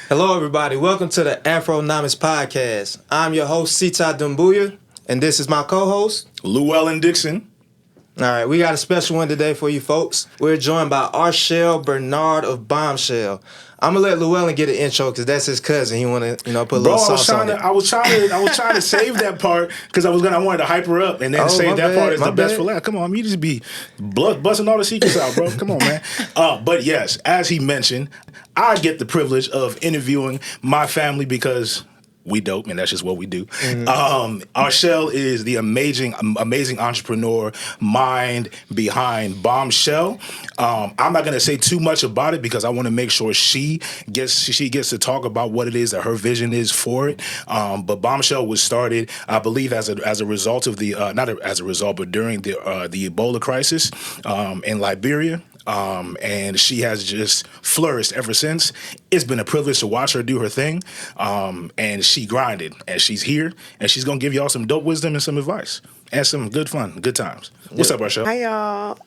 Hello, everybody. Welcome to the Afronomics Podcast. I'm your host, Sita Dumbuya, and this is my co-host, Rowland Dixon. All right, we got a special one today for you folks. We're joined by Archel Bernard of Bombchel. I'm gonna let Llewellyn get an intro because that's his cousin. He wanna, put a little sauce on it. I was trying to save that part because I wanted to hype her up and then save that part as the best for last. Come on, you just be busting all the secrets out, bro. Come on, man. But yes, as he mentioned, I get the privilege of interviewing my family because we dope, and that's just what we do. Mm-hmm. Archel is the amazing entrepreneur mind behind Bombchel. I'm not going to say too much about it because I want to make sure she gets to talk about what it is that her vision is for it. But Bombchel was started, I believe, as a result of the but during the Ebola crisis in Liberia. And she has just flourished ever since. It's been a privilege to watch her do her thing. And she grinded, and she's here, and she's gonna give y'all some dope wisdom and some advice and some good fun, good times. What's up, Archel? Hi, y'all.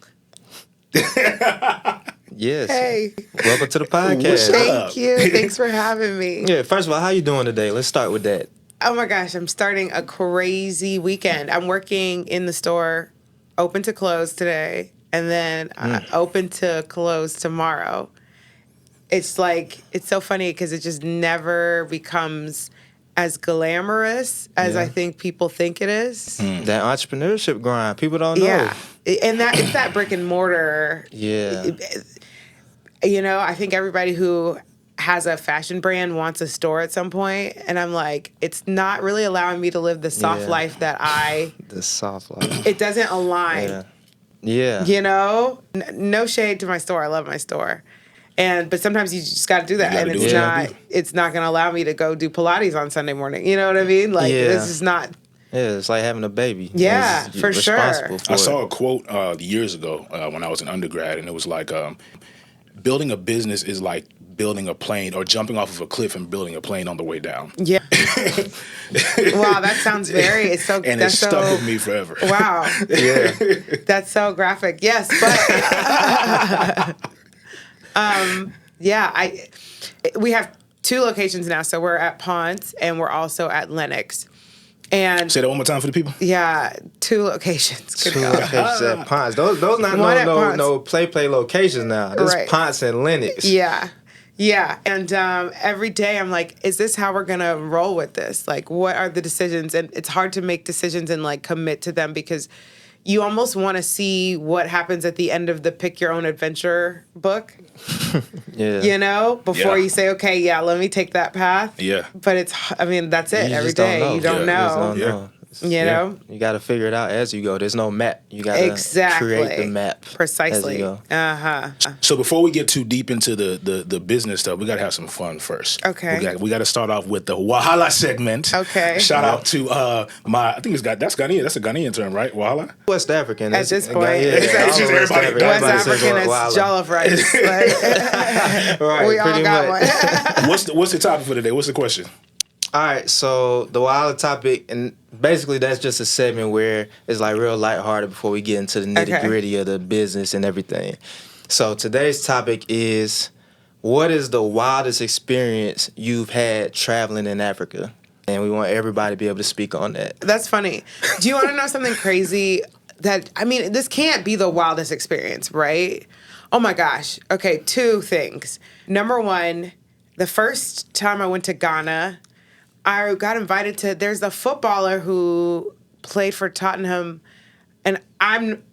Yes. Hey. Welcome to the podcast. Thank you. Thanks for having me. Yeah. First of all, how you doing today? Let's start with that. Oh my gosh, I'm starting a crazy weekend. I'm working in the store, open to close today, and then open to close tomorrow. It's so funny because it just never becomes as glamorous as I think people think it is. That entrepreneurship grind, people don't know. Yeah, and it's that brick and mortar. Yeah. I think everybody who has a fashion brand wants a store at some point, and I'm like, it's not really allowing me to live the soft life that The soft life. It doesn't align. Yeah. No shade to my store. I love my store. But sometimes you just got to do that, and it's not going to allow me to go do Pilates on Sunday morning. You know what I mean? This is not. Yeah, it's like having a baby. Yeah, for sure. I saw a quote years ago when I was an undergrad, and it was like, building a business is like building a plane or jumping off of a cliff and building a plane on the way down. Yeah. Wow, that sounds it stuck with me forever. Wow. Yeah. That's so graphic. Yes, but we have 2 locations now. So we're at Ponce and we're also at Lenox. And say that one more time for the people. Yeah, 2 locations. 2 locations at Ponce. Those not no play locations now. This is Ponce and Lenox. Yeah. Yeah. And every day I'm like, is this how we're going to roll with this? Like, what are the decisions? And it's hard to make decisions and commit to them because you almost want to see what happens at the end of the Pick Your Own Adventure book. Yeah. Before you say, okay, let me take that path. Yeah. But that's it. Every day. You don't know. You know? You got to figure it out as you go. There's no map. You got to create the map. Precisely. As you go. Uh-huh. So before we get too deep into the business stuff, we got to have some fun first. Okay. We got to start off with the Wahala segment. Okay. Shout out to I think that's Ghanaian. That's a Ghanaian term, right? Wahala? West African. At this point. It's just everybody. West African is jollof rice. Right, we all got one. What's the topic for today? What's the question? All right, so the Wahala topic, and basically that's just a segment where it's real lighthearted before we get into the nitty-gritty of the business and everything. So today's topic is, what is the wildest experience you've had traveling in Africa? And we want everybody to be able to speak on that. That's funny. Do you want to know something crazy? This can't be the wildest experience, right? Oh my gosh. Okay, 2 things. Number 1, the first time I went to Ghana, I got invited to, there's a footballer who played for Tottenham, and I'm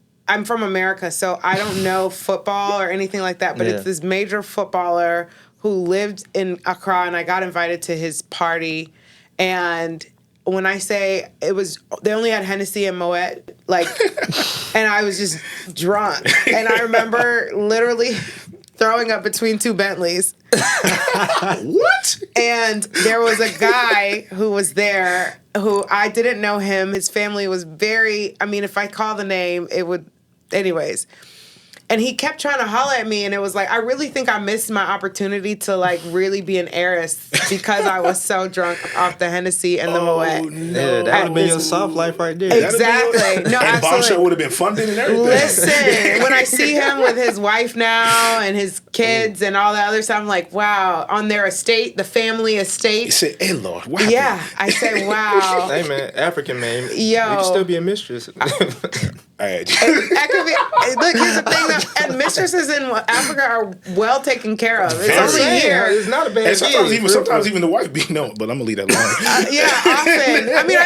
from America, so I don't know football or anything like that, but it's this major footballer who lived in Accra, and I got invited to his party, and when I say they only had Hennessy and Moet, and I was just drunk, and I remember literally throwing up between 2 Bentleys. What? And there was a guy who was there who I didn't know him. His family was if I call the name, it would, anyways. And he kept trying to holler at me, and it was I really think I missed my opportunity to really be an heiress because I was so drunk off the Hennessy and the Moet. No. Yeah, that would have been your soft life right there. Exactly. No, and Bombchel would have been funded and everything. Listen, when I see him with his wife now and his kids and all that other stuff. I'm like, wow, on their estate, the family estate. You say, hey, Lord, what Yeah, happened? I say, wow. Hey, man, African man. Yo. You can still be a mistress. All right. That could be, look, here's the thing, though, and mistresses in Africa are well taken care of. It's only here. It's not a bad And sometimes even the wife be known, but I'm gonna leave that alone. Yeah, often. I mean,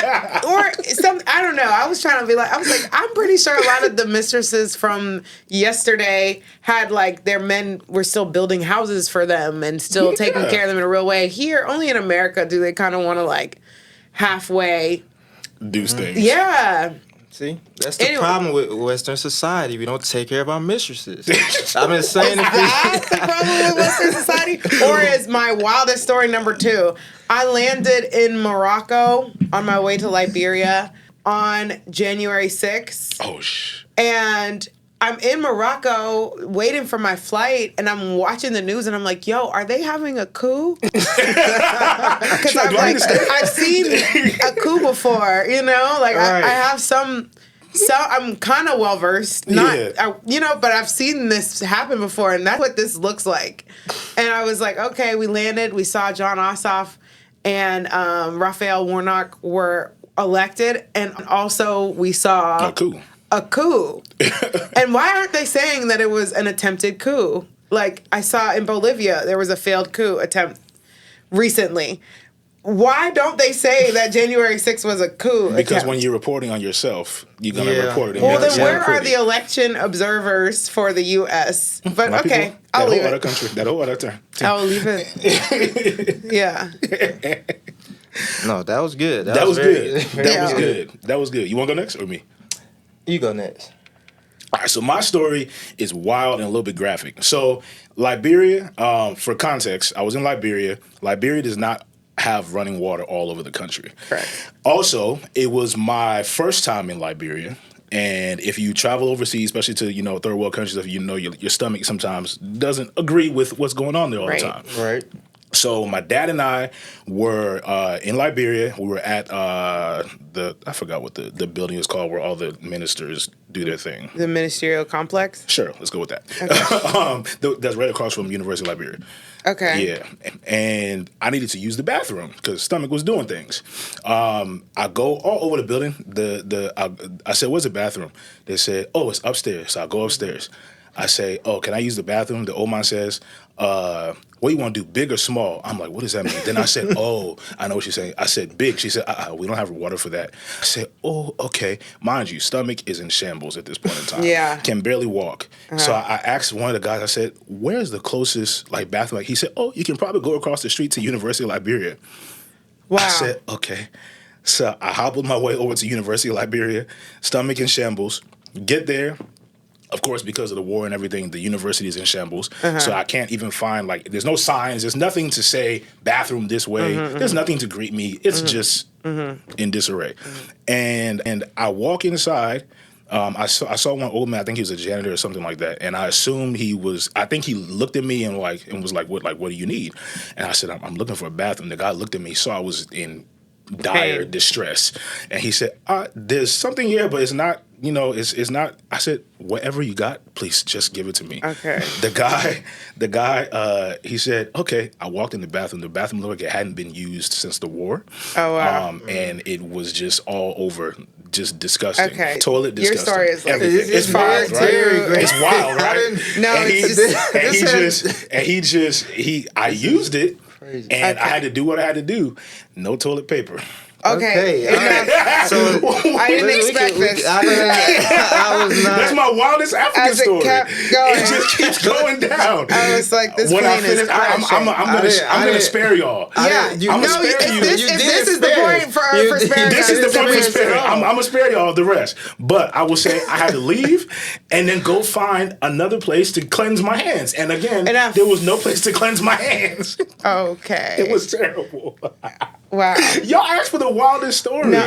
I don't know. I was trying to be like, I'm pretty sure a lot of the mistresses from yesterday had like their men were still building houses for them and still taking care of them in a real way. Here, only in America do they kind of want to like halfway do things. Yeah. See, that's the problem with Western society. We don't take care of our mistresses. I've been saying it. That's the problem with Western society. Or is my wildest story number 2? I landed in Morocco on my way to Liberia on January 6th. Oh, And I'm in Morocco waiting for my flight, and I'm watching the news, and I'm like, yo, are they having a coup? Because I've seen a coup before, you know? Like, I have some I'm kind of well-versed. But I've seen this happen before, and that's what this looks like. And I was like, okay, we landed. We saw John Ossoff and Raphael Warnock were elected, and also we saw a coup. And why aren't they saying that it was an attempted coup? Like I saw in Bolivia, there was a failed coup attempt recently. Why don't they say that January 6th was a coup attempt? When you're reporting on yourself, you're going to report it. Well, then where are the election observers for the U.S.? But okay, I'll leave it. That whole other turn. I'll leave it. Yeah. No, that was good. That was good. That was good. You want to go next or me? You go next. All right, so my story is wild and a little bit graphic. So Liberia, for context, I was in Liberia. Liberia does not have running water all over the country. Correct. Also, it was my first time in Liberia. And if you travel overseas, especially to, third world countries, if your stomach sometimes doesn't agree with what's going on there all the time. Right. So my dad and I were in Liberia. We were at I forgot what the building is called where all the ministers do their thing. The ministerial complex? Sure, let's go with that. Okay. That's right across from University of Liberia. Okay. Yeah, and I needed to use the bathroom because stomach was doing things. I go all over the building. I said, "Where's the bathroom?" They said, "Oh, it's upstairs." So I go upstairs. I say, "Oh, can I use the bathroom?" The old man says, "What do you want to do, big or small?" I'm like, "What does that mean?" Then I said, "Oh, I know what she's saying." I said, "Big." She said, "We don't have water for that." I said, "Oh, okay." Mind you, stomach is in shambles at this point in time. Yeah. Can barely walk. So I asked one of the guys, I said, "Where's the closest bathroom?" He said, "Oh, you can probably go across the street to University of Liberia." Wow. I said, "Okay." So I hobbled my way over to University of Liberia, stomach in shambles, get there. Of course, because of the war and everything, the university is in shambles. So I can't even find, there's no signs. There's nothing to say, bathroom this way. There's nothing to greet me. It's just in disarray. And I walk inside. I saw one old man. I think he was a janitor or something like that. And I assumed I think he looked at me and was like, what do you need? And I said, I'm looking for a bathroom. The guy looked at me, saw I was in dire distress. And he said, there's something here, but it's not, it's not. I said, whatever you got, please just give it to me. Okay. The guy, he said, okay. I walked in the bathroom. The bathroom looked like it hadn't been used since the war. Oh, wow. And it was just all over, just disgusting. Okay. Toilet disgusting. Your story is like, it's wild, right? It's wild, right? No, I used it. Crazy. And I had to do what I had to do. No toilet paper. Okay. So I didn't expect this. I was not. That's my wildest African story. It just keeps going down. I was like, this when plane is I'm gonna spare y'all. Yeah, if this is the point for sparing. This is the point for sparing. I'm gonna spare y'all the rest. But I will say I had to leave and then go find another place to cleanse my hands. And again, there was no place to cleanse my hands. Okay. It was terrible. Wow. Y'all asked for the wildest story. That's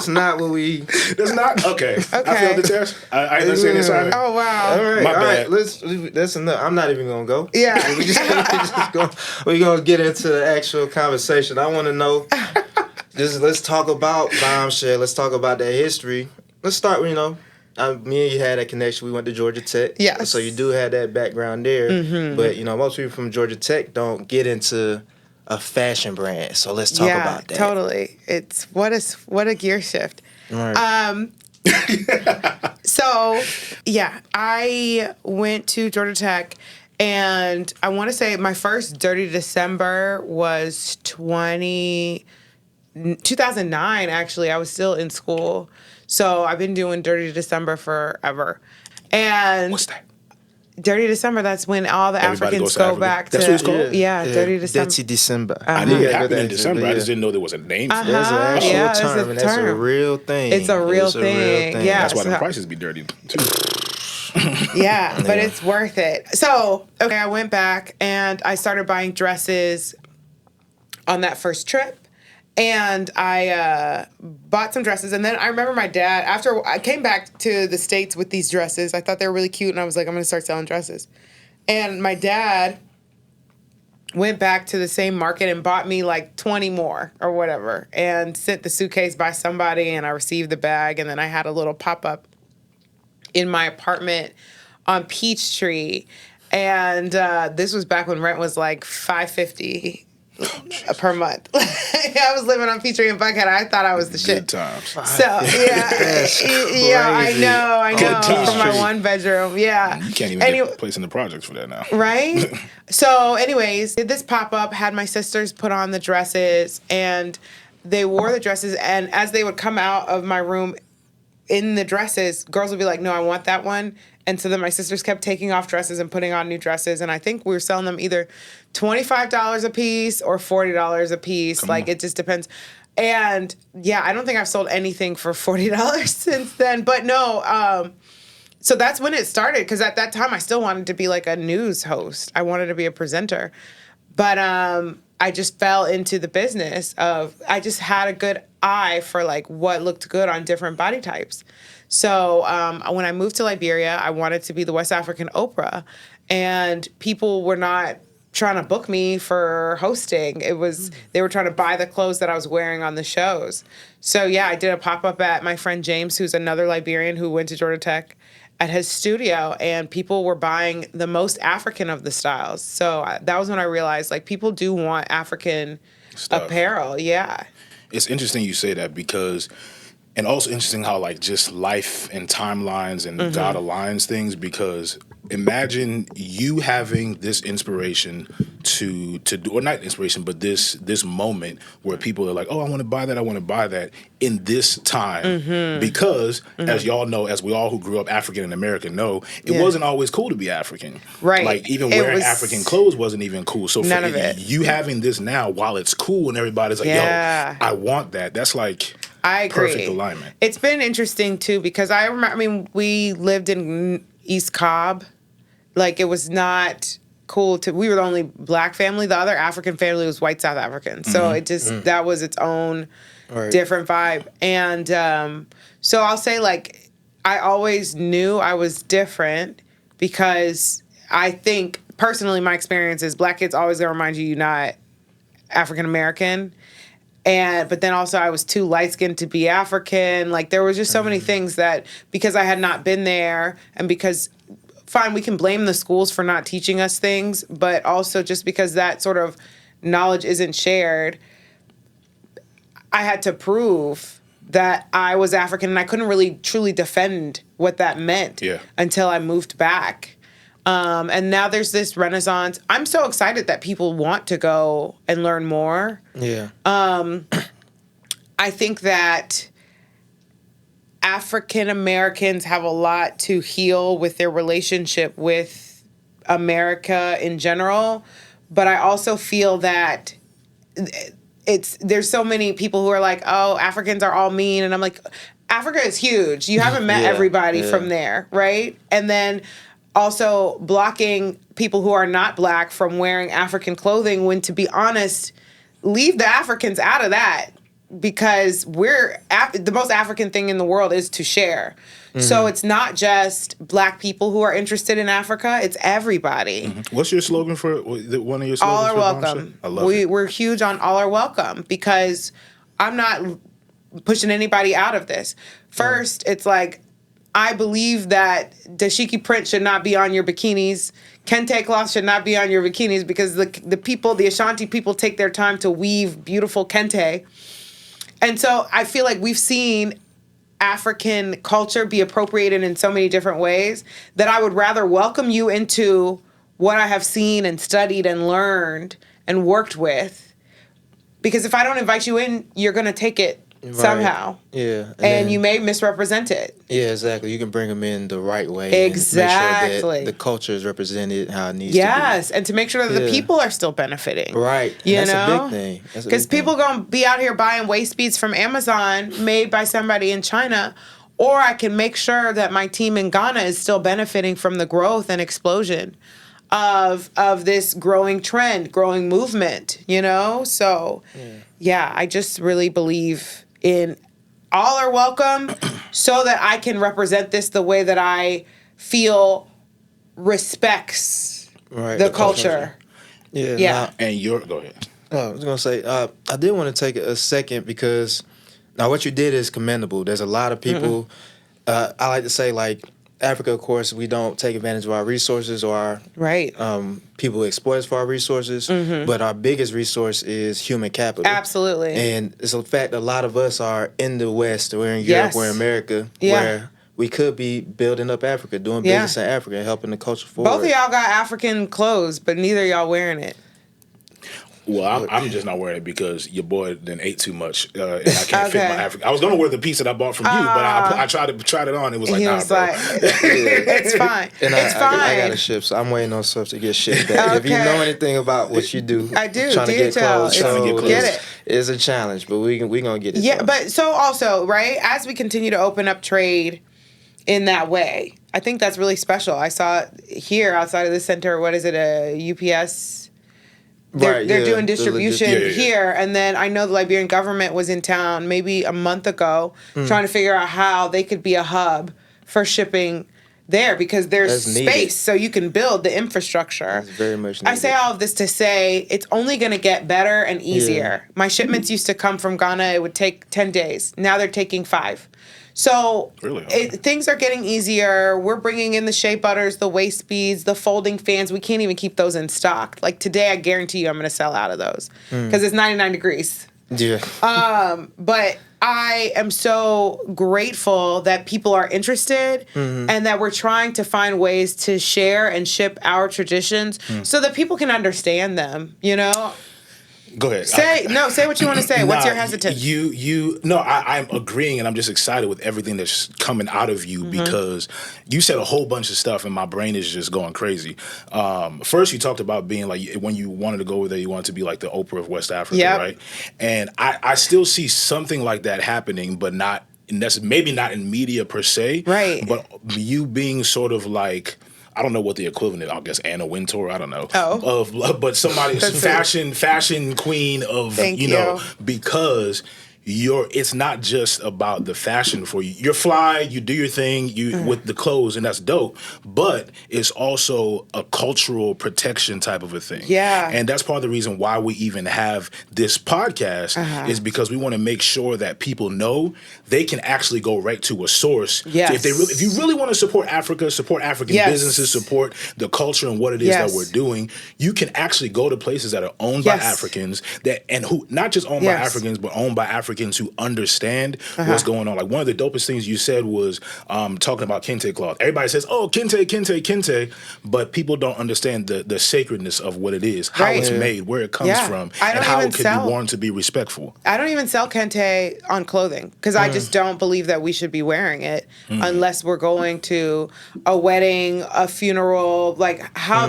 not what we. That's not okay. I failed the test. I ain't saying this either. Oh wow. All right, my bad. That's enough. I'm not even gonna go. Yeah. We're gonna get into the actual conversation. I want to know. Let's talk about Bombchel. Let's talk about that history. Let's start. me and you had that connection. We went to Georgia Tech. Yes. So you do have that background there. Mm-hmm. But, most people from Georgia Tech don't get into a fashion brand. So let's talk about that. Totally. It's what a gear shift. Right. So, I went to Georgia Tech, and I want to say my first Dirty December was 2009, actually. I was still in school. So I've been doing Dirty December forever. And What's that? Dirty December, that's when all the Everybody Africans goes to go Africa. back That's to... what it's called? Yeah, Dirty December. Dirty December. I knew it happened in December. I just didn't know there was a name for it. There's an actual Yeah, term, there's a and that's a term. real thing. It's a real thing. Yeah. That's why the prices be dirty, too. Yeah, but it's worth it. So, okay, I went back and I started buying dresses on that first trip. And I bought some dresses. And then I remember my dad, after I came back to the States with these dresses, I thought they were really cute. And I was like, I'm going to start selling dresses. And my dad went back to the same market and bought me like 20 more or whatever. And sent the suitcase by somebody. And I received the bag. And then I had a little pop-up in my apartment on Peachtree. And this was back when rent was like $550 per month. I was living on Peachtree in Buckhead. I thought I was the shit. Good times. So I know. For my one bedroom, yeah. You can't even get a place in the projects for that now. Right? So anyways, did this pop-up, had my sisters put on the dresses, and they wore the dresses, and as they would come out of my room in the dresses, girls would be like, no, I want that one. And so then my sisters kept taking off dresses and putting on new dresses. And I think we were selling them either $25 a piece or $40 a piece. It just depends. And I don't think I've sold anything for $40 since then. But no, so that's when it started. Because at that time, I still wanted to be like a news host. I wanted to be a presenter. But I just fell into the business I just had a good eye for like what looked good on different body types. So when I moved to Liberia, I wanted to be the West African Oprah, and people were not trying to book me for hosting. They were trying to buy the clothes that I was wearing on the shows. So I did a pop-up at my friend James, who's another Liberian who went to Georgia Tech, at his studio, and people were buying the most African of the styles. So that was when I realized like people do want African apparel. Yeah. It's interesting you say that because, and also interesting how like just life and timelines and God aligns things, because imagine you having this inspiration to do, or not inspiration, but this moment where people are like, oh, I want to buy that in this time, because as y'all know, as we all who grew up African and American know, it wasn't always cool to be African. Right. Like even wearing African clothes wasn't even cool. So none for of it. You having this now while it's cool and everybody's like, yo, I want that. That's like I agree. Perfect alignment. It's been interesting too, because I remember, we lived in East Cobb. Like, it was not cool we were the only black family. The other African family was white South African. So it just, that was its own different vibe. And so I'll say, like, I always knew I was different, because I think, personally, my experience is black kids always going to remind you're not African American. But then also I was too light-skinned to be African. Like, there was just so many things that, because I had not been there, and because, fine, we can blame the schools for not teaching us things, but also just because that sort of knowledge isn't shared, I had to prove that I was African, and I couldn't really truly defend what that meant until I moved back. And now there's this renaissance. I'm so excited that people want to go and learn more. Yeah. I think that African Americans have a lot to heal with their relationship with America in general, but I also feel that there's so many people who are like, oh, Africans are all mean, and I'm like, Africa is huge. You haven't met everybody from there, right? And then also blocking people who are not black from wearing African clothing, when, to be honest, leave the Africans out of that, because the most African thing in the world is to share. So it's not just black people who are interested in Africa, it's everybody. What's your slogan for one of your slogans? All are welcome. Bombchel? I love it. We're huge on all are welcome, because I'm not pushing anybody out of this. First, it's like, I believe that Daishiki print should not be on your bikinis. Kente cloth should not be on your bikinis because the people, the Ashanti people, take their time to weave beautiful kente. And so I feel like we've seen African culture be appropriated in so many different ways that I would rather welcome you into what I have seen and studied and learned and worked with. Because if I don't invite you in, you're going to take it somehow. Yeah. And you may misrepresent it. Yeah, exactly. You can bring them in the right way. Exactly. And make sure that the culture is represented how it needs to be. Yes, and to make sure that the people are still benefiting. Right. You That's know? a big thing. Because people going to be out here buying waist beads from Amazon made by somebody in China, or I can make sure that my team in Ghana is still benefiting from the growth and explosion of this growing trend, growing movement, you know? So, yeah, I just really believe in all are welcome so that I can represent this the way that I feel respects the culture. Yeah. And go ahead. I was going to say, I did want to take a second because now what you did is commendable. There's a lot of people, I like to say, like, Africa, of course, we don't take advantage of our resources or our people exploit us for our resources, but our biggest resource is human capital. Absolutely. And it's a fact a lot of us are in the West, we're in Europe, we're in America, where we could be building up Africa, doing business in Africa, and helping the culture forward. Both of y'all got African clothes, but neither of y'all wearing it. Well, I'm just not wearing it because your boy then ate too much, and I can't fit my African. I was gonna wear the piece that I bought from you, but I tried it on. It was like, nah, bro. It's fine. And it's fine. I got to ship, so I'm waiting on stuff to get shipped back. If you know anything about what you do, I do. Trying to get clothes, Get it. It's a challenge, but we gonna get it. Yeah, but so also, right, as we continue to open up trade in that way, I think that's really special. I saw it here outside of the center. What is it? A UPS. They're doing distribution here, and then I know the Liberian government was in town maybe a month ago trying to figure out how they could be a hub for shipping there because there's space so you can build the infrastructure. That's very much needed. I say all of this to say it's only going to get better and easier. My shipments used to come from Ghana. It would take 10 days. Now they're taking 5. So things are getting easier. We're bringing in the shea butters, the waist beads, the folding fans. We can't even keep those in stock. Like today, I guarantee you I'm going to sell out of those because it's 99 degrees. Yeah. But I am so grateful that people are interested and that we're trying to find ways to share and ship our traditions so that people can understand them, you know? Go ahead. Say what you want to say. What's your hesitance? I'm agreeing, and I'm just excited with everything that's coming out of you because you said a whole bunch of stuff, and my brain is just going crazy. First, you talked about being like when you wanted to go over there, you wanted to be like the Oprah of West Africa, right? And I still see something like that happening, but not. And that's maybe not in media per se, right? But you being sort of like. I don't know what the equivalent is. I guess Anna Wintour. I don't know. But somebody's fashion queen of you know because it's not just about the fashion for you. You're fly, you do your thing, with the clothes, and that's dope. But it's also a cultural protection type of a thing. Yeah. And that's part of the reason why we even have this podcast is because we want to make sure that people know they can actually go right to a source. Yes. So if you really want to support Africa, support African businesses, support the culture and what it is that we're doing, you can actually go to places that are owned by Africans who not just owned by Africans, but owned by Africans who understand what's going on. Like one of the dopest things you said was talking about kente cloth. Everybody says, "Oh, kente," but people don't understand the sacredness of what it is, how it's made, where it comes from, and how it could be worn to be respectful. I don't even sell kente on clothing because I just don't believe that we should be wearing it unless we're going to a wedding, a funeral. Like how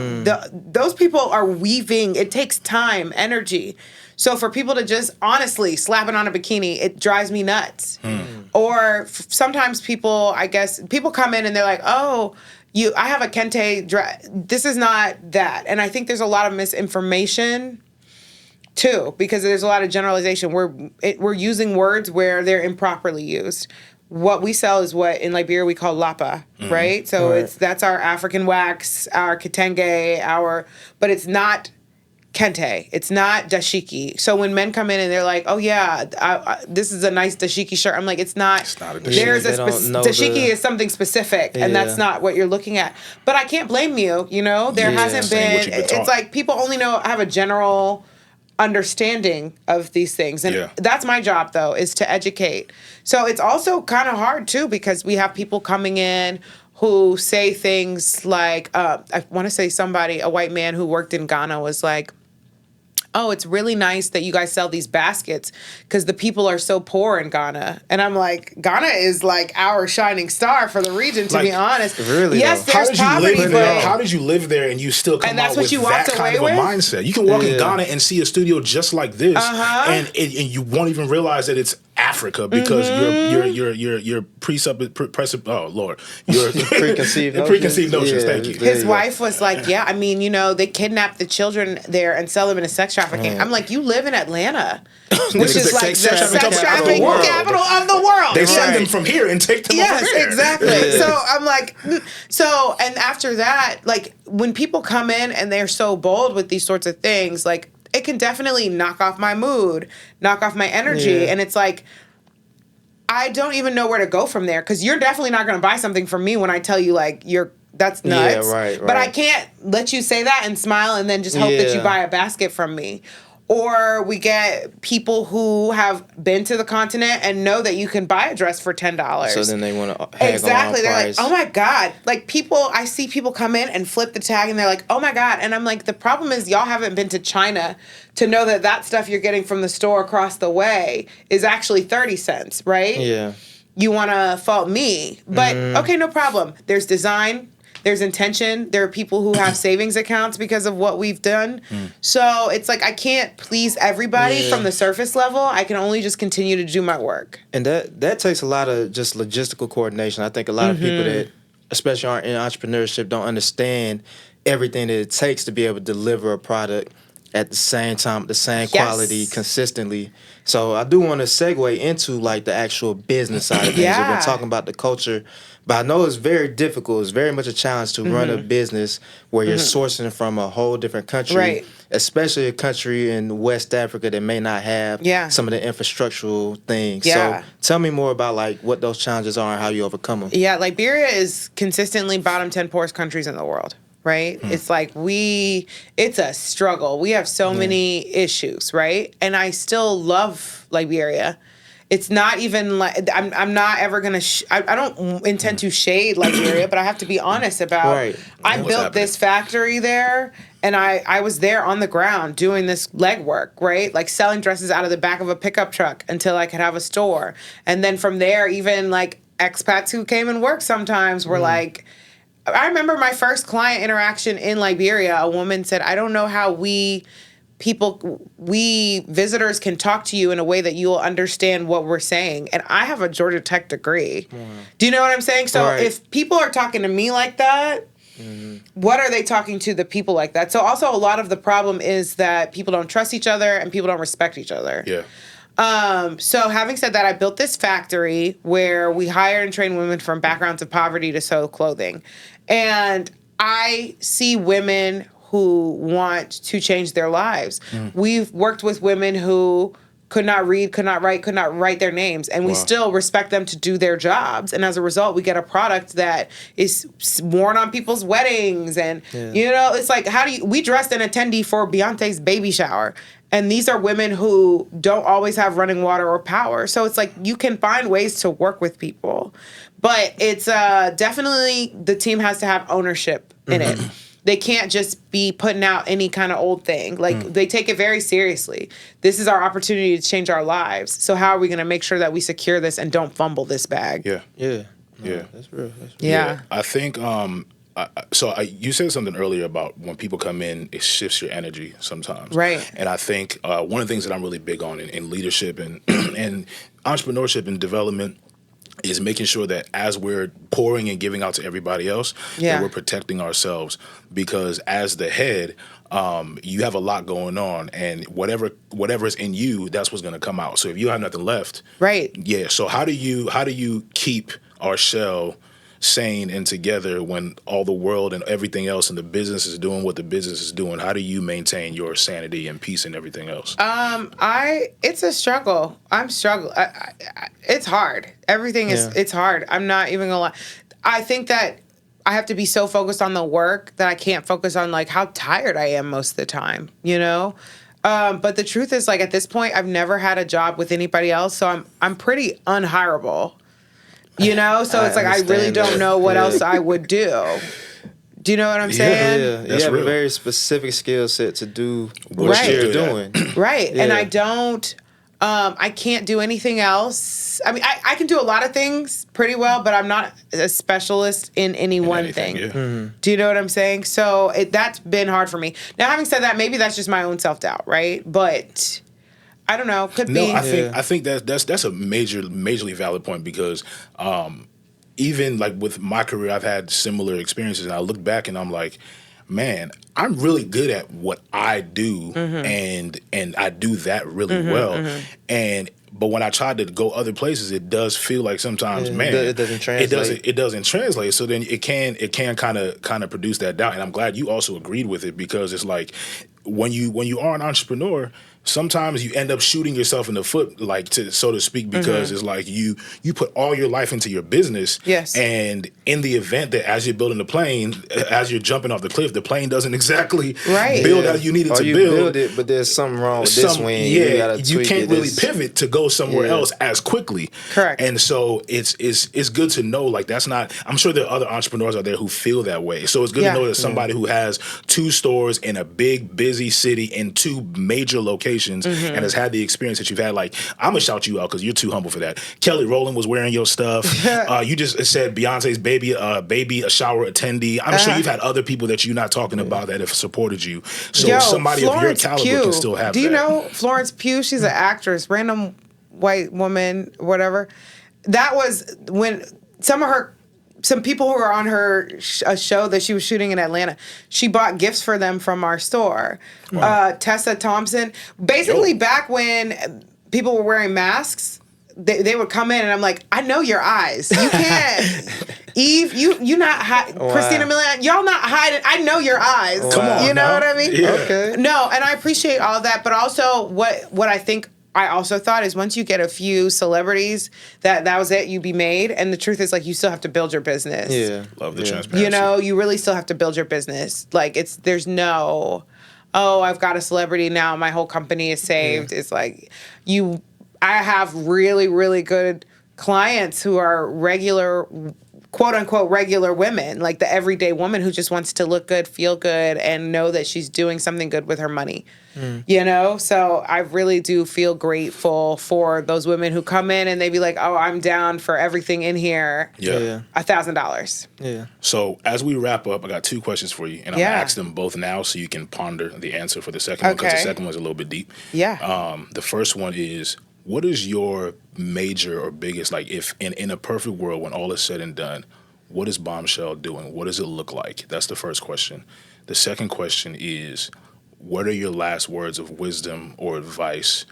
those people are weaving. It takes time, energy. So for people to just honestly slap it on a bikini, it drives me nuts. Or sometimes people come in and they're like, "Oh, I have a kente dress." This is not that. And I think there's a lot of misinformation too, because there's a lot of generalization. We're using words where they're improperly used. What we sell is what in Liberia we call lapa, right? So that's our African wax, our kitenge, but it's not Kente. It's not Daishiki. So when men come in and they're like, "Oh yeah, this is a nice Daishiki shirt," I'm like, "It's not. It's not a Daishiki. Daishiki is something specific, and that's not what you're looking at." But I can't blame you. You know, there hasn't been. It's like people only have a general understanding of these things, and that's my job though, is to educate. So it's also kind of hard too, because we have people coming in who say things like, I want to say a white man who worked in Ghana was like, "Oh, it's really nice that you guys sell these baskets because the people are so poor in Ghana." And I'm like, Ghana is like our shining star for the region, to be honest. Really? Yes, there's poverty, but how did you live there and you still come out with that kind of a mindset? You can walk in Ghana and see a studio just like this, and you won't even realize that it's Africa because your preconceived notions. Thank you. His wife was like, "Yeah, I mean, they kidnap the children there and sell them into sex trafficking." I'm like, "You live in Atlanta, which is like the sex trafficking capital of the world. They send them from here and take them over there." Exactly. Yeah. So I'm like, and after that, like when people come in and they're so bold with these sorts of things, like, it can definitely knock off my mood, knock off my energy. And it's like, I don't even know where to go from there, because you're definitely not going to buy something from me when I tell you, like, that's nuts. Yeah, right. But I can't let you say that and smile and then just hope that you buy a basket from me. Or we get people who have been to the continent and know that you can buy a dress for $10. So then they want to haggle on They're price. like, "Oh my God." Like I see people come in and flip the tag and they're like, "Oh my God." And I'm like, the problem is y'all haven't been to China to know that stuff you're getting from the store across the way is actually 30 cents, right? Yeah. You want to fault me. But okay, no problem. There's design. There's intention. There are people who have savings accounts because of what we've done. So it's like, I can't please everybody from the surface level. I can only just continue to do my work. And that takes a lot of just logistical coordination. I think a lot of people that, especially aren't in entrepreneurship, don't understand everything that it takes to be able to deliver a product at the same time, the same quality, consistently. So I do want to segue into like the actual business side of things. We've been talking about the culture, but I know it's very difficult. It's very much a challenge to run a business where you're sourcing from a whole different country, especially a country in West Africa that may not have some of the infrastructural things. So tell me more about like what those challenges are and how you overcome them. Yeah, Liberia is consistently bottom 10 poorest countries in the world. Right? It's like it's a struggle. We have so many issues, right? And I still love Liberia. It's not even like, I'm not ever going to, I don't intend to shade Liberia, but I have to be honest about, I built this factory there, and I was there on the ground doing this legwork, right? Like selling dresses out of the back of a pickup truck until I could have a store. And then from there, even like expats who came and worked sometimes were like, I remember my first client interaction in Liberia, a woman said, "I don't know how we visitors can talk to you in a way that you will understand what we're saying." And I have a Georgia Tech degree. Do you know what I'm saying? So if people are talking to me like that, what are they talking to the people like that? So also a lot of the problem is that people don't trust each other and people don't respect each other. Yeah. So having said that, I built this factory where we hire and train women from backgrounds of poverty to sew clothing. And I see women who want to change their lives. We've worked with women who could not read, could not write their names, and we still respect them to do their jobs. And as a result, we get a product that is worn on people's weddings. And, it's like, we dressed an attendee for Beyonce's baby shower. And these are women who don't always have running water or power. So it's like, you can find ways to work with people. But it's definitely, the team has to have ownership in it. They can't just be putting out any kind of old thing. Like, they take it very seriously. This is our opportunity to change our lives. So how are we going to make sure that we secure this and don't fumble this bag? Yeah. That's real. Yeah. I think, you said something earlier about when people come in, it shifts your energy sometimes. Right. And I think one of the things that I'm really big on in leadership and and entrepreneurship and development is making sure that as we're pouring and giving out to everybody else, that we're protecting ourselves. Because as the head, you have a lot going on, and whatever is in you, that's what's going to come out. So if you have nothing left, right? Yeah. So how do you keep Archel sane and together when all the world and everything else and the business is doing what the business is doing? How do you maintain your sanity and peace and everything else? It's a struggle. I'm struggling. It's hard. Everything is, it's hard. I'm not even gonna lie. I think that I have to be so focused on the work that I can't focus on like how tired I am most of the time, you know? But the truth is, like, at this point, I've never had a job with anybody else, so I'm pretty unhireable, you know? So it's like I really don't know what else I would do. Do you know what I'm saying? Yeah, you have a very specific skill set to do what you're doing. Right, and I don't, I can't do anything else. I mean, I can do a lot of things pretty well, but I'm not a specialist in any one thing. Yeah. Mm-hmm. Do you know what I'm saying? So that's been hard for me. Now, having said that, maybe that's just my own self-doubt, right? But I don't know. Could be. I think that's a majorly valid point because even like with my career, I've had similar experiences, and I look back and I'm like, man, I'm really good at what I do, and I do that really well. But when I try to go other places, it does feel like sometimes, man, it doesn't translate. It doesn't translate. So then it can kind of produce that doubt. And I'm glad you also agreed with it because it's like when you are an entrepreneur, sometimes you end up shooting yourself in the foot, like so to speak, because it's like you put all your life into your business. Yes. And in the event that as you're building the plane, as you're jumping off the cliff, the plane doesn't exactly build how you need it to you build it, but there's something wrong with this wing. You can't really pivot to go somewhere else as quickly. Correct. And so it's good to know, like, that's not, I'm sure there are other entrepreneurs out there who feel that way. So it's good to know that somebody who has 2 stores in a big, busy city in 2 major locations and has had the experience that you've had. Like, I'm gonna shout you out because you're too humble for that. Kelly Rowland was wearing your stuff. You just said Beyonce's baby, a shower attendee. I'm sure you've had other people that you're not talking about that have supported you. So somebody Florence of your caliber can still have that. Do you know Florence Pugh? She's an actress, random white woman, whatever. That was when some people who were on a show that she was shooting in Atlanta, she bought gifts for them from our store. Wow. Tessa Thompson. Basically, back when people were wearing masks, they would come in and I'm like, I know your eyes. You can't. Eve, you not hiding. Wow. Christina Milian, y'all not hiding. I know your eyes. Wow. Come on, you know what I mean? Yeah. Okay. No, and I appreciate all of that, but also what I think I also thought is once you get a few celebrities, that was it, you be made. And the truth is, like, you still have to build your business. Yeah. Love the transparency. You know, you really still have to build your business. Like, there's no, I've got a celebrity now, my whole company is saved. It's like, I have really, really good clients who are regular, quote unquote, regular women, like the everyday woman who just wants to look good, feel good, and know that she's doing something good with her money. You know? So I really do feel grateful for those women who come in and they be like, oh, I'm down for everything in here. Yeah. $1,000. Yeah. So as we wrap up, I got 2 questions for you, and I'm gonna ask them both now so you can ponder the answer for the second one, because the second one's a little bit deep. Yeah. The first one is, what is your major or biggest, like, if in a perfect world, when all is said and done, what is Bombchel doing? What does it look like? That's the first question. The second question is, what are your last words of wisdom or advice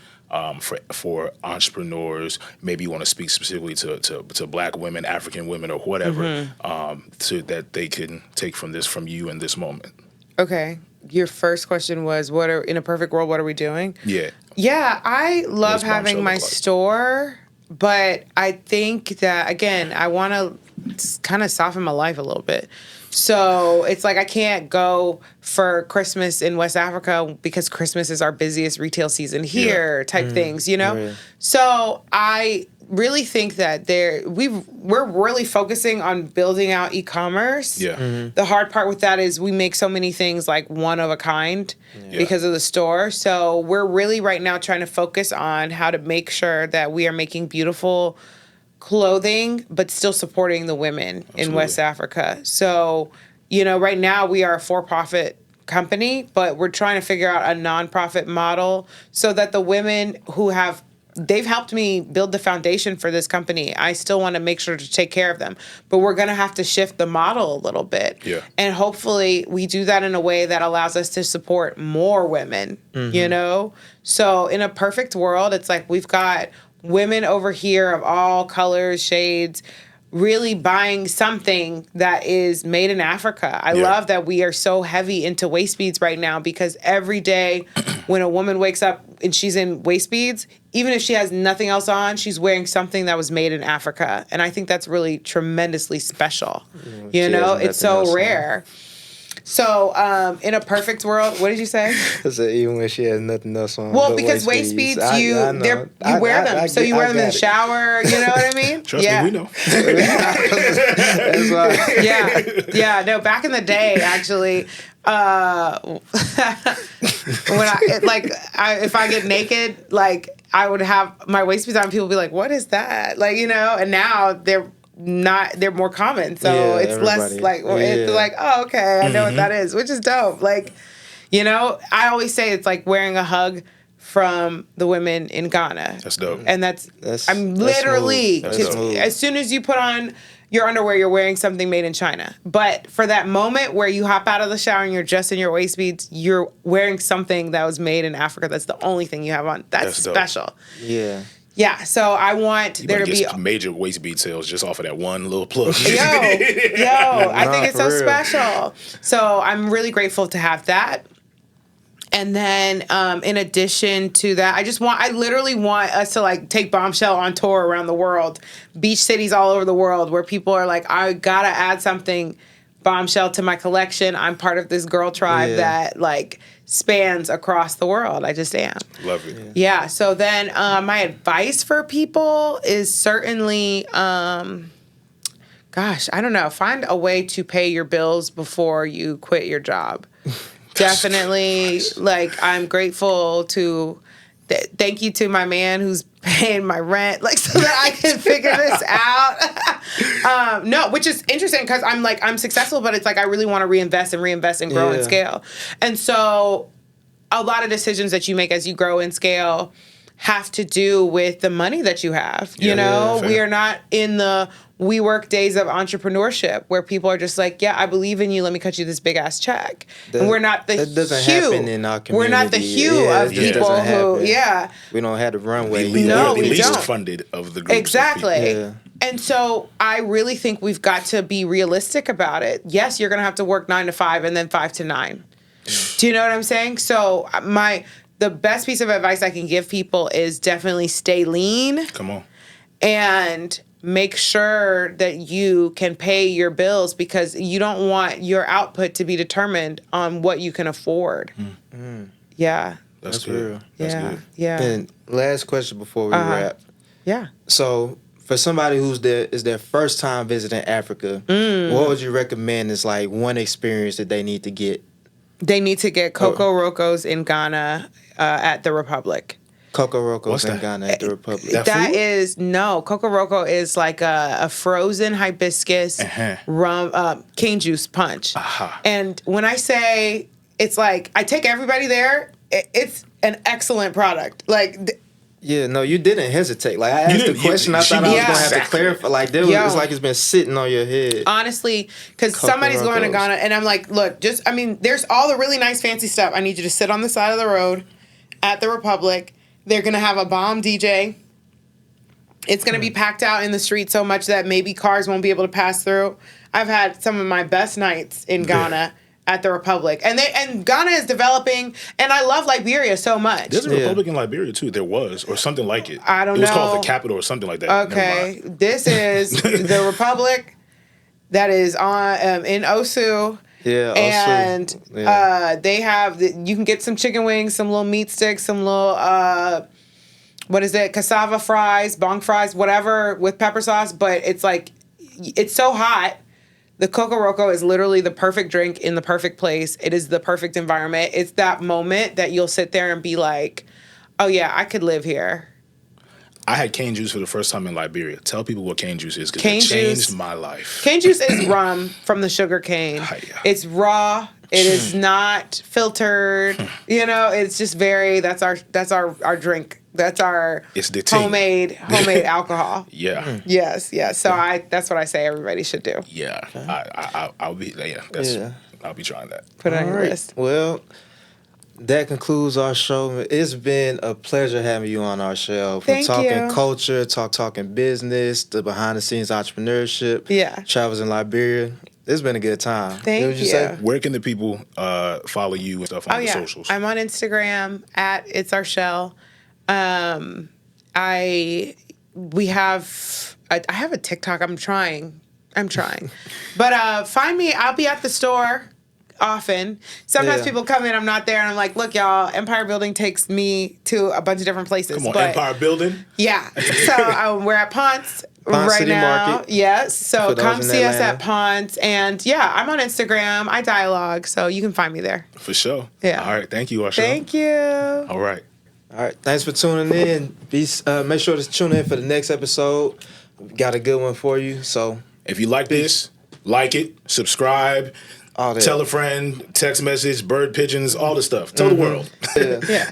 for entrepreneurs? Maybe you want to speak specifically to Black women, African women, or whatever, so that they can take from you in this moment. Okay. Your first question was, in a perfect world, what are we doing? Yeah. Yeah, I love having my store, but I think that, again, I want to kind of soften my life a little bit. So it's like I can't go for Christmas in West Africa because Christmas is our busiest retail season here, type things, you know? Yeah. So I really think that we're really focusing on building out e-commerce. Yeah. The hard part with that is we make so many things like one of a kind because of the store. So we're really right now trying to focus on how to make sure that we are making beautiful clothing, but still supporting the women in West Africa. So, you know, right now we are a for-profit company, but we're trying to figure out a nonprofit model so that the women who they've helped me build the foundation for this company. I still want to make sure to take care of them, but we're going to have to shift the model a little bit. Yeah. And hopefully we do that in a way that allows us to support more women, you know? So in a perfect world, it's like we've got women over here of all colors, shades, really buying something that is made in Africa. I love that we are so heavy into waist beads right now, because every day when a woman wakes up and she's in waist beads, even if she has nothing else on, she's wearing something that was made in Africa. And I think that's really tremendously special. You know, it's so rare. So, in a perfect world, what did you say? I said even when she has nothing else on. Well, because waist beads, you wear them. So you wear them in the shower, you know what I mean? Trust me, we know. That's why. Yeah. No, back in the day, actually, when if I get naked, like, I would have my waist beads on, people would be like, what is that? Like, you know, and now they're more common, so it's less like, it's like, oh, okay, I know what that is, which is dope. Like, you know, I always say it's like wearing a hug from the women in Ghana. That's dope. And I'm literally, as soon as you put on your underwear, you're wearing something made in China. But for that moment where you hop out of the shower and you're just in your waist beads, you're wearing something that was made in Africa. That's the only thing you have on. That's special. Yeah. Yeah, so I want there to be major waist bead sales just off of that one little plug. Yo, I think it's so special. So I'm really grateful to have that. And then in addition to that, I literally want us to like take Bombchel on tour around the world, beach cities all over the world, where people are like, I gotta add something Bombchel to my collection. I'm part of this girl tribe that like spans across the world. I just am. Love it. Yeah. So then my advice for people is certainly, I don't know, find a way to pay your bills before you quit your job. Definitely. Like, I'm grateful to thank you to my man who's paying my rent, like, so that I can figure this out. No, which is interesting because I'm successful, but it's like I really want to reinvest and grow and scale. And so a lot of decisions that you make as you grow and scale have to do with the money that you have. You know, we are not in the WeWork days of entrepreneurship where people are just like, yeah, I believe in you. Let me cut you this big ass check. And we're not the that doesn't happen in our community. We're not the hue of people who, we don't have the runway. We least funded of the group. Exactly. Yeah. And so I really think we've got to be realistic about it. Yes, you're going to have to work 9 to 5 and then 5 to 9. Do you know what I'm saying? So the best piece of advice I can give people is definitely stay lean. Come on. And make sure that you can pay your bills, because you don't want your output to be determined on what you can afford. Yeah. That's good. Real. That's good. Yeah. And last question before we wrap. Yeah. So for somebody is their first time visiting Africa, what would you recommend is like one experience that they need to get? They need to get Coco Rocos in Ghana at the Republic. Coco Rocos in Ghana at the Republic. Coco Roco is like a frozen hibiscus rum cane juice punch. And when I say it's like I take everybody there, it's an excellent product. Like. Yeah, no, you didn't hesitate. Like, I asked the question, I thought I was going to have to clarify. Like, it's like it's been sitting on your head. Honestly, because somebody's going to Ghana, and I'm like, look, there's all the really nice fancy stuff. I need you to sit on the side of the road at the Republic. They're going to have a bomb DJ. It's going to be packed out in the street so much that maybe cars won't be able to pass through. I've had some of my best nights in Ghana. At the Republic. And Ghana is developing, and I love Liberia so much. There's a Republic in Liberia too. There was, or something like it. I don't know. It was called the capital or something like that. Okay. This is the Republic that is on in Osu. Yeah, and they have you can get some chicken wings, some little meat sticks, some little cassava fries, bong fries, whatever with pepper sauce, but it's like it's so hot. The Coco Roco is literally the perfect drink in the perfect place. It is the perfect environment. It's that moment that you'll sit there and be like, oh, yeah, I could live here. I had cane juice for the first time in Liberia. Tell people what cane juice is, because it changed my life. Cane juice is rum from the sugar cane. It's raw. It is not filtered. It's just that's our drink. That's our homemade alcohol. Yeah. Yes. So that's what I say everybody should do. Yeah. I'll be trying that. Put it on your list. Well, that concludes our show. It's been a pleasure having you on our show. From Thank talking you. culture, talking business, the behind the scenes entrepreneurship, travels in Liberia. It's been a good time. Thank you. Say? Where can the people follow you and stuff on the socials? I'm on Instagram at It's Archel. I have a TikTok. I'm trying. But find me. I'll be at the store often. Sometimes people come in, I'm not there, and I'm like, look, y'all, Empire Building takes me to a bunch of different places. Come on, Empire Building? Yeah. So we're at Ponce right City now. Market. Yes. So come see us Atlanta. at Ponce. And I'm on Instagram. I dialogue, so you can find me there. For sure. Yeah. All right. Thank you, Archel. Thank you. All right. All right. Thanks for tuning in. Make sure to tune in for the next episode. We got a good one for you. So if you like this, like it, subscribe, tell a friend, text message, bird pigeons, all the stuff. Tell the world. Yeah.